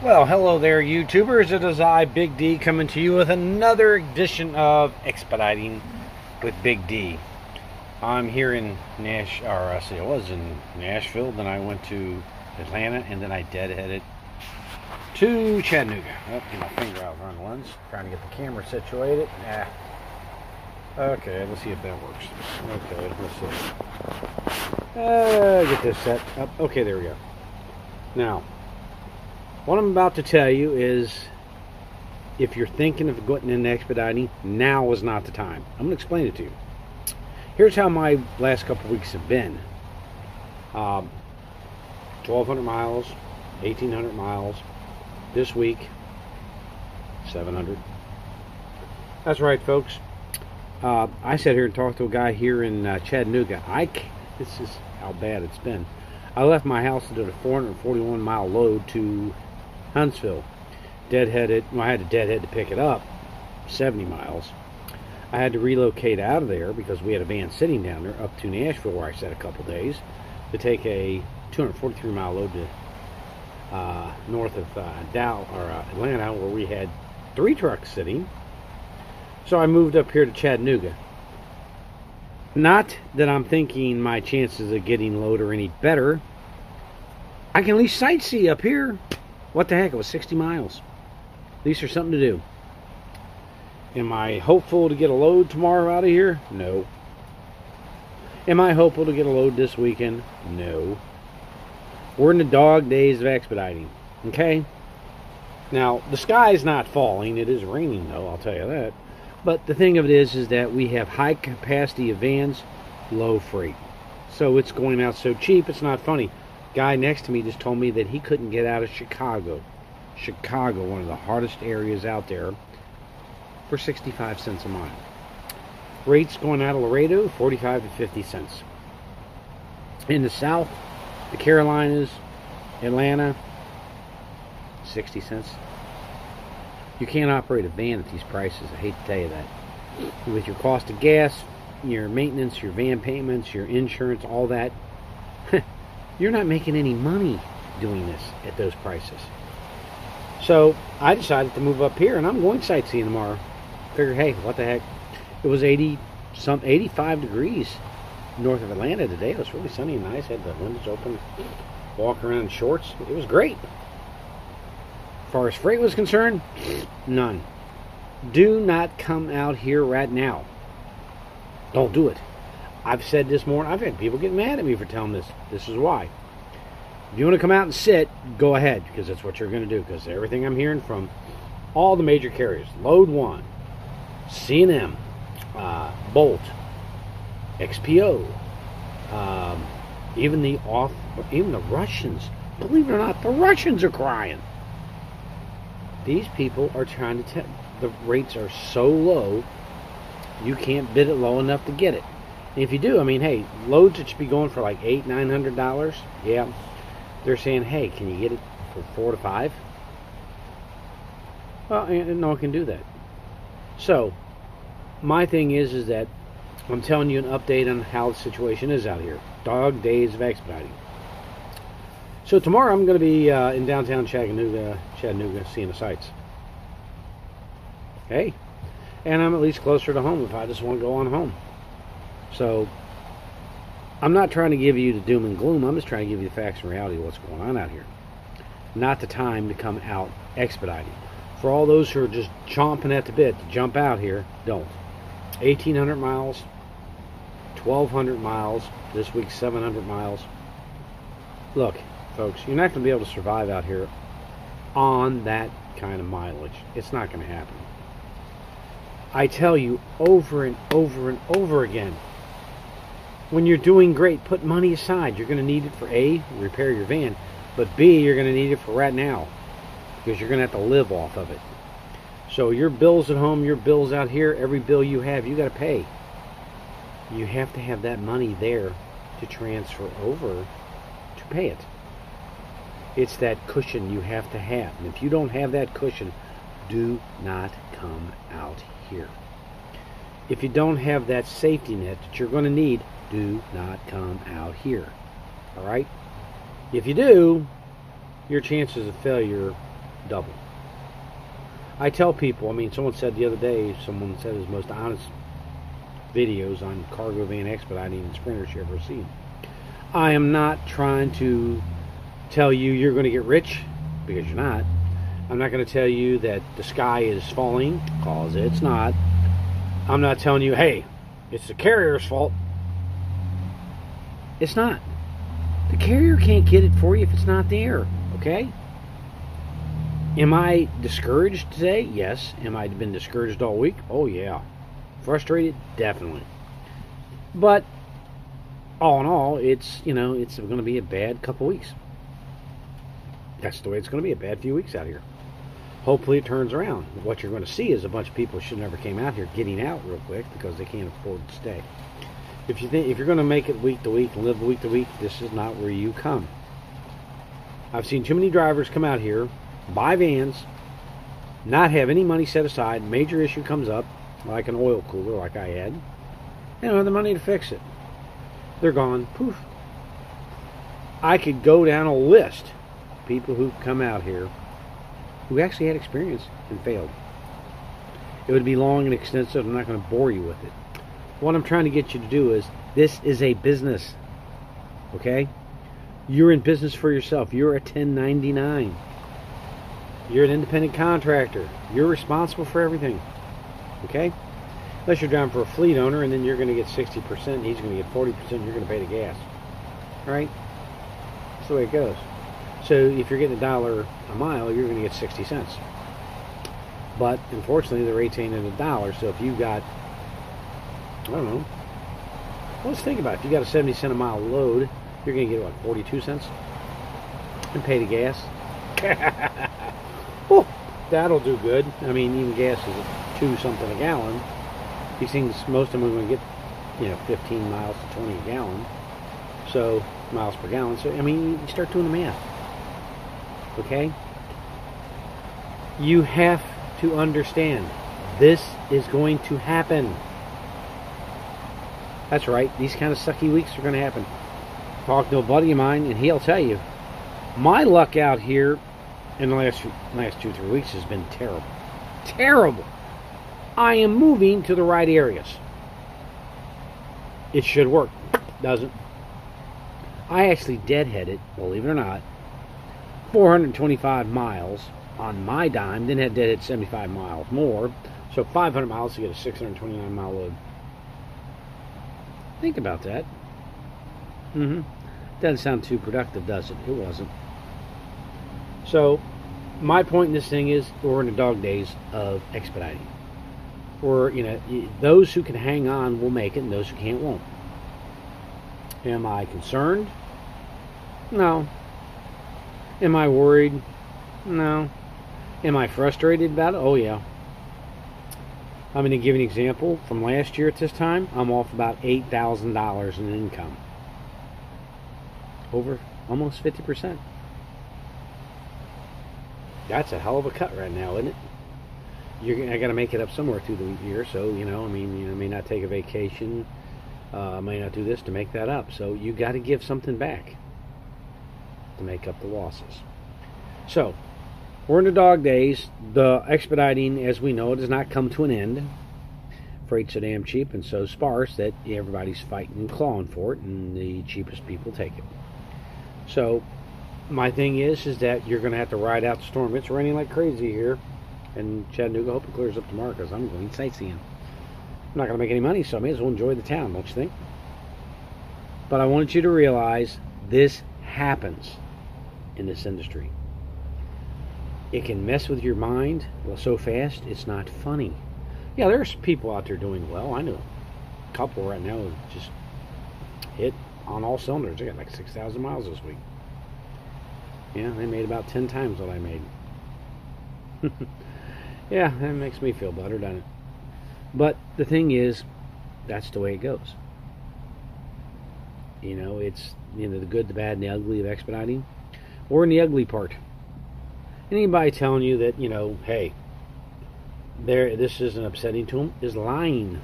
Well, hello there, YouTubers. It is I, Big D, coming to you with another edition of Expediting with Big D. I'm here in I was in Nashville, then I went to Atlanta, and then I deadheaded to Chattanooga. Oh, get my finger out around the lens, trying to get the camera situated. Okay, let's see if that works. Okay, let's see. Get this set up. Okay, there we go. Now, what I'm about to tell you is, if you're thinking of going into expediting, now is not the time. I'm going to explain it to you. Here's how my last couple weeks have been. 1,200 miles, 1,800 miles. This week, 700. That's right, folks. I sat here and talked to a guy here in Chattanooga. This is how bad it's been. I left my house and did a 441 mile load to Huntsville. Deadheaded. Well, I had to deadhead to pick it up. 70 miles. I had to relocate out of there because we had a van sitting down there up to Nashville, where I sat a couple days, to take a 243 mile load to north of Atlanta, where we had 3 trucks sitting. So I moved up here to Chattanooga. Not that I'm thinking my chances of getting load are any better. I can at least sightsee up here. What the heck, it was 60 miles. At least there's something to do. Am I hopeful to get a load tomorrow out of here? No. Am I hopeful to get a load this weekend? No. We're in the dog days of expediting. Okay? Now, the sky's not falling. It is raining, though, I'll tell you that. But the thing of it is that we have high capacity of vans, low freight. So it's going out so cheap, it's not funny. Guy next to me just told me that he couldn't get out of Chicago. Chicago, one of the hardest areas out there, for 65 cents a mile. Rates going out of Laredo, 45 to 50 cents. In the South, the Carolinas, Atlanta, 60 cents. You can't operate a van at these prices. I hate to tell you that. With your cost of gas, your maintenance, your van payments, your insurance, all that, you're not making any money doing this at those prices. So I decided to move up here, and I'm going sightseeing tomorrow. Figured, hey, what the heck? It was 85 degrees north of Atlanta today. It was really sunny and nice. Had the windows open, walk around in shorts. It was great. As far as freight was concerned, none. Do not come out here right now. Don't do it. I've said this morning. I've had people get mad at me for telling this. This is why. If you want to come out and sit, go ahead, because that's what you're going to do. Because everything I'm hearing from all the major carriers, Load 1, C&M, Bolt, XPO, even the Russians. Believe it or not, the Russians are crying. These people are trying to tell. The rates are so low, you can't bid it low enough to get it. And if you do, I mean, hey, loads that should be going for like $800-900, yeah, they're saying, hey, can you get it for $4 to $5? Well, no one can do that. So, my thing is that I'm telling you an update on how the situation is out here. Dog days of expediting. So tomorrow I'm going to be in downtown Chattanooga, seeing the sights. Okay? And I'm at least closer to home if I just want to go on home. So, I'm not trying to give you the doom and gloom. I'm just trying to give you the facts and reality of what's going on out here. Not the time to come out expediting. For all those who are just chomping at the bit to jump out here, don't. 1,800 miles, 1,200 miles, this week 700 miles. Look, folks, you're not going to be able to survive out here on that kind of mileage. It's not going to happen. I tell you over and over and over again, when you're doing great, put money aside. You're going to need it for A, repair your van, but B, you're going to need it for right now, because you're going to have to live off of it. So your bills at home, your bills out here, every bill you have, you got to pay. You have to have that money there to transfer over to pay it. It's that cushion you have to have. And if you don't have that cushion, do not come out here. If you don't have that safety net that you're going to need, do not come out here. Alright? If you do, your chances of failure double. I tell people, I mean, someone said the other day, someone said his most honest videos on cargo van expediting and sprinters you ever seen. I am not trying to tell you you're going to get rich, because you're not. I'm not going to tell you that the sky is falling, because it's not. I'm not telling you, hey, it's the carrier's fault. It's not. The carrier can't get it for you if it's not there, okay? Am I discouraged today? Yes. Am I been discouraged all week? Oh, yeah. Frustrated? Definitely. But all in all, it's, you know, it's going to be a bad couple weeks. That's the way it's going to be, a bad few weeks out here. Hopefully it turns around. What you're going to see is a bunch of people who should never came out here getting out real quick because they can't afford to stay. If you're going to make it week to week and live week to week, this is not where you come. I've seen too many drivers come out here, buy vans, not have any money set aside. Major issue comes up, like an oil cooler like I had. They don't have the money to fix it. They're gone. Poof. I could go down a list of people who've come out here who actually had experience and failed. It would be long and extensive. I'm not going to bore you with it. What I'm trying to get you to do is, this is a business. Okay? You're in business for yourself. You're a 1099. You're an independent contractor. You're responsible for everything. Okay? Unless you're driving for a fleet owner, and then you're going to get 60%, he's going to get 40%, you're going to pay the gas. Right? That's the way it goes. So if you're getting $1 a mile, you're going to get 60 cents. But unfortunately, the rates ain't at $1. So if you got, I don't know, well, let's think about it. If you got a 70 cent a mile load, you're going to get what, 42 cents? And pay the gas. Oh, that'll do good. I mean, even gas is at 2 something a gallon. These things, most of them are going to get, you know, 15 miles to 20 a gallon. So, miles per gallon. So, I mean, you start doing the math. Okay? You have to understand, this is going to happen. That's right, these kind of sucky weeks are going to happen. Talk to a buddy of mine, and he'll tell you, my luck out here in the last 2-3 weeks has been terrible. Terrible. I am moving to the right areas. It should work. Doesn't. I actually deadheaded, believe it or not, 425 miles on my dime, then had deadhead 75 miles more, so 500 miles to get a 629 mile load. Think about that. Doesn't sound too productive, does it? It wasn't. So, my point in this thing is, we're in the dog days of expediting. Or, you know, those who can hang on will make it, and those who can't won't. Am I concerned? No. Am I worried? No. Am I frustrated about it? Oh, yeah. I'm going to give you an example. From last year at this time, I'm off about $8,000 in income. Over almost 50%. That's a hell of a cut right now, isn't it? I got to make it up somewhere through the year, so, you know, I mean, you know, I may not take a vacation, I may not do this to make that up. So you got to give something back to make up the losses. So, we're in the dog days. The expediting, as we know it, has not come to an end. Freight's so damn cheap and so sparse that everybody's fighting and clawing for it, and the cheapest people take it. So, my thing is that you're going to have to ride out the storm. It's raining like crazy here in Chattanooga. Hope it clears up tomorrow because I'm going sightseeing. I'm not going to make any money, so I may as well enjoy the town, don't you think? But I want you to realize this happens in this industry. It can mess with your mind so fast it's not funny. Yeah, there's people out there doing well. I know a couple right now who just hit on all cylinders. They got like 6,000 miles this week. Yeah, they made about 10 times what I made. Yeah, that makes me feel better, doesn't it? But the thing is, that's the way it goes. You know, it's, you know, the good, the bad, and the ugly of expediting. Or in the ugly part. Anybody telling you that, you know, hey, this isn't upsetting to them is lying.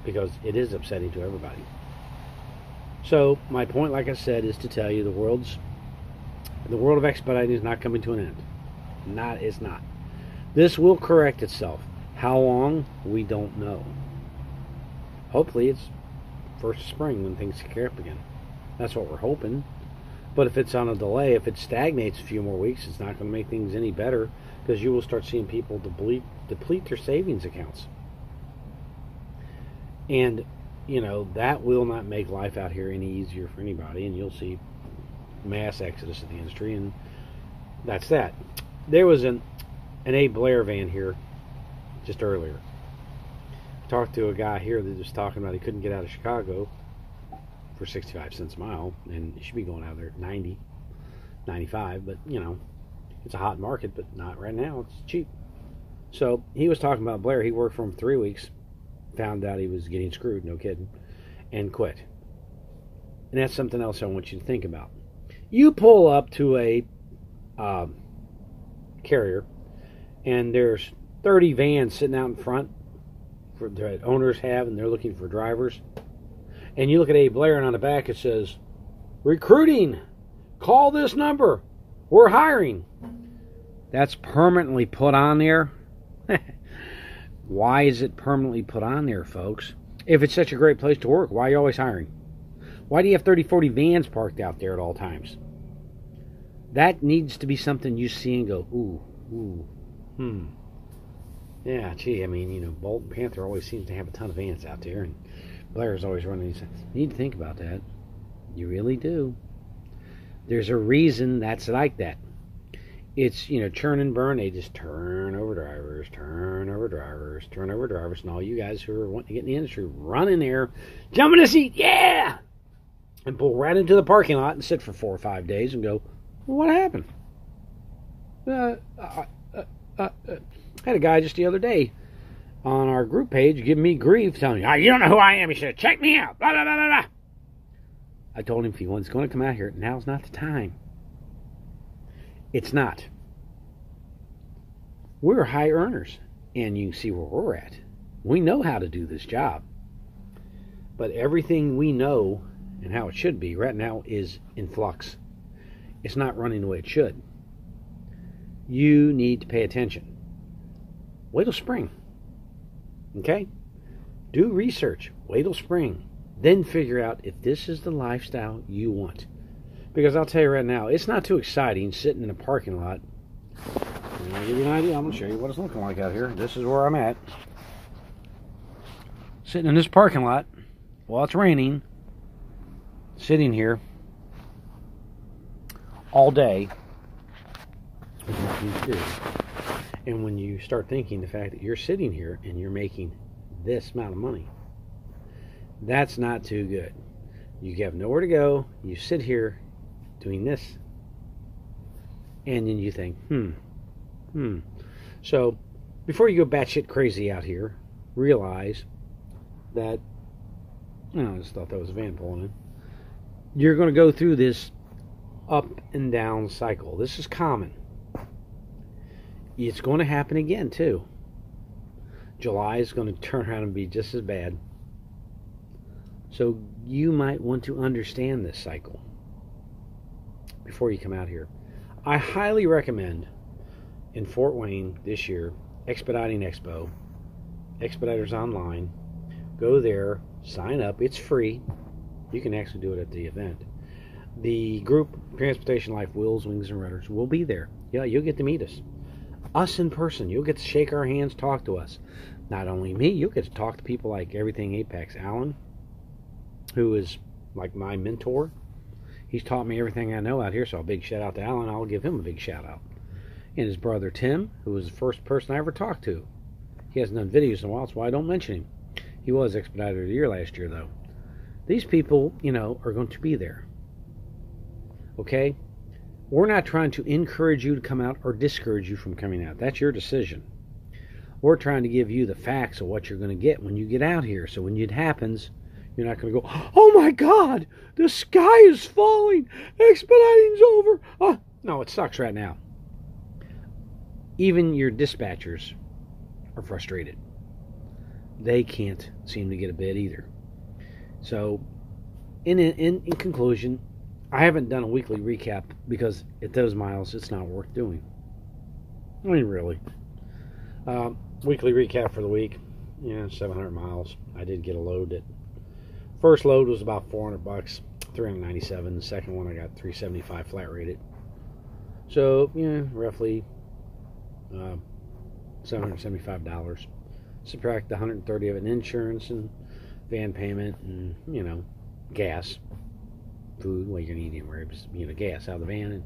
Because it is upsetting to everybody. So, my point, like I said, is to tell you the world of expediting is not coming to an end. It's not. This will correct itself. How long? We don't know. Hopefully it's first of spring when things kick up again. That's what we're hoping. But if it's on a delay, if it stagnates a few more weeks, it's not going to make things any better, because you will start seeing people deplete their savings accounts. And, you know, that will not make life out here any easier for anybody, and you'll see mass exodus of the industry, and that's that. There was an Abe Blair van here just earlier. I talked to a guy here that was talking about he couldn't get out of Chicago for 65 cents a mile, and he should be going out there at 90, 95, but you know, it's a hot market, but not right now. It's cheap. So he was talking about Blair. He worked for him 3 weeks, found out he was getting screwed, no kidding, and quit. And that's something else I want you to think about. You pull up to a carrier, and there's 30 vans sitting out in front that owners have, and they're looking for drivers. And you look at Abe Blair, and on the back it says, "Recruiting, call this number, we're hiring." That's permanently put on there. Why is it permanently put on there, folks? If it's such a great place to work, why are you always hiring? Why do you have 30, 40 vans parked out there at all times? That needs to be something you see and go, yeah, gee, I mean, you know, Bolt and Panther always seems to have a ton of vans out there, and Blair's always running these. You need to think about that. You really do. There's a reason that's like that. It's, you know, churn and burn. They just turn over drivers, and all you guys who are wanting to get in the industry, run in there, jump in the seat, yeah, and pull right into the parking lot and sit for 4 or 5 days and go, well, what happened? I had a guy just the other day on our group page giving me grief, telling me, you don't know who I am, you should have checked me out, blah, blah, blah, blah, blah. I told him if he was going to come out here, now's not the time. It's not. We're high earners, and you can see where we're at. We know how to do this job. But everything we know and how it should be right now is in flux. It's not running the way it should. You need to pay attention. Wait till spring. Okay? Do research. Wait till spring. Then figure out if this is the lifestyle you want. Because I'll tell you right now, it's not too exciting sitting in a parking lot. And I'll give you an idea. I'm going to show you what it's looking like out here. This is where I'm at. Sitting in this parking lot while it's raining. Sitting here all day. And when you start thinking the fact that you're sitting here and you're making this amount of money, that's not too good. You have nowhere to go. You sit here doing this, and then you think, So before you go batshit crazy out here, realize that, I just thought that was a van pulling in. You're going to go through this up and down cycle. This is common. It's going to happen again too. July is going to turn around and be just as bad. So you might want to understand this cycle before you come out here. I highly recommend in Fort Wayne this year, Expediting Expo, Expeditors Online. Go there, sign up. It's free. You can actually do it at the event. The group, Transportation Life, Wheels, Wings, and Rudders, will be there. Yeah, you'll get to meet us. Us in person. You'll get to shake our hands, talk to us. Not only me, you'll get to talk to people like Everything Apex. Alan, who is like my mentor. He's taught me everything I know out here, so a big shout out to Alan. I'll give him a big shout out. And his brother Tim, who was the first person I ever talked to. He hasn't done videos in a while, that's why I don't mention him. He was Expediter of the Year last year, though. These people, you know, are going to be there. Okay? We're not trying to encourage you to come out or discourage you from coming out. That's your decision. We're trying to give you the facts of what you're going to get when you get out here. So when it happens, you're not going to go, oh my God, the sky is falling. Expediting's over. Oh. No, it sucks right now. Even your dispatchers are frustrated. They can't seem to get a bid either. So, in conclusion, I haven't done a weekly recap because at those miles, it's not worth doing. I mean, really. Weekly recap for the week. Yeah, 700 miles. I did get a load. That first load was about $400, 397. The second one I got 375 flat rated. So yeah, roughly $775. Subtract the 130 of it in insurance and van payment and gas, food. Well, you're gonna eat anywhere, gas out of the van and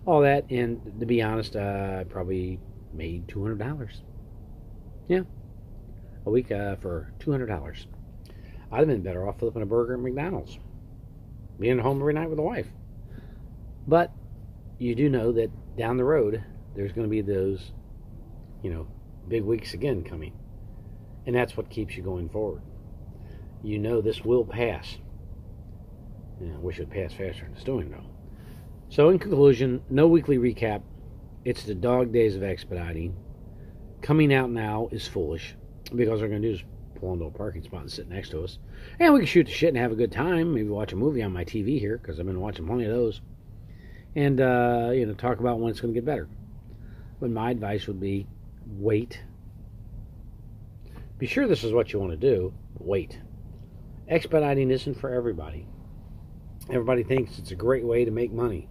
all that. And to be honest, I probably made $200. Yeah, a week for $200. I'd have been better off flipping a burger at McDonald's, being home every night with the wife. But you do know that down the road there's going to be those, big weeks again coming, and that's what keeps you going forward. You know this will pass. I wish it would pass faster than it's doing, though. So in conclusion, no weekly recap. It's the dog days of expediting. Coming out now is foolish, because what we're going to do is pull into a parking spot and sit next to us, and we can shoot the shit and have a good time. Maybe watch a movie on my TV here, because I've been watching plenty of those, and talk about when it's going to get better. But my advice would be wait. Be sure this is what you want to do. Wait. Expediting isn't for everybody. Everybody thinks it's a great way to make money,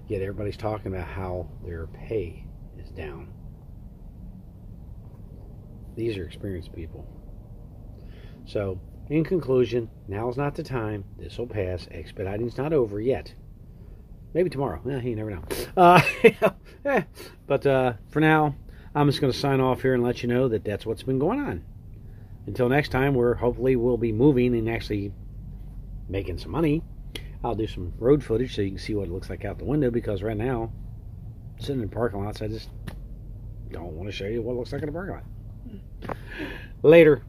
yet everybody's talking about how their pay is down. These are experienced people. So, in conclusion, now's not the time. This will pass. Expediting's not over yet. Maybe tomorrow. You never know. But for now, I'm just going to sign off here and let you know that that's what's been going on. Until next time, where hopefully we'll be moving and actually making some money. I'll do some road footage so you can see what it looks like out the window, because right now, sitting in parking lots, I just don't want to show you what it looks like in a parking lot. Later.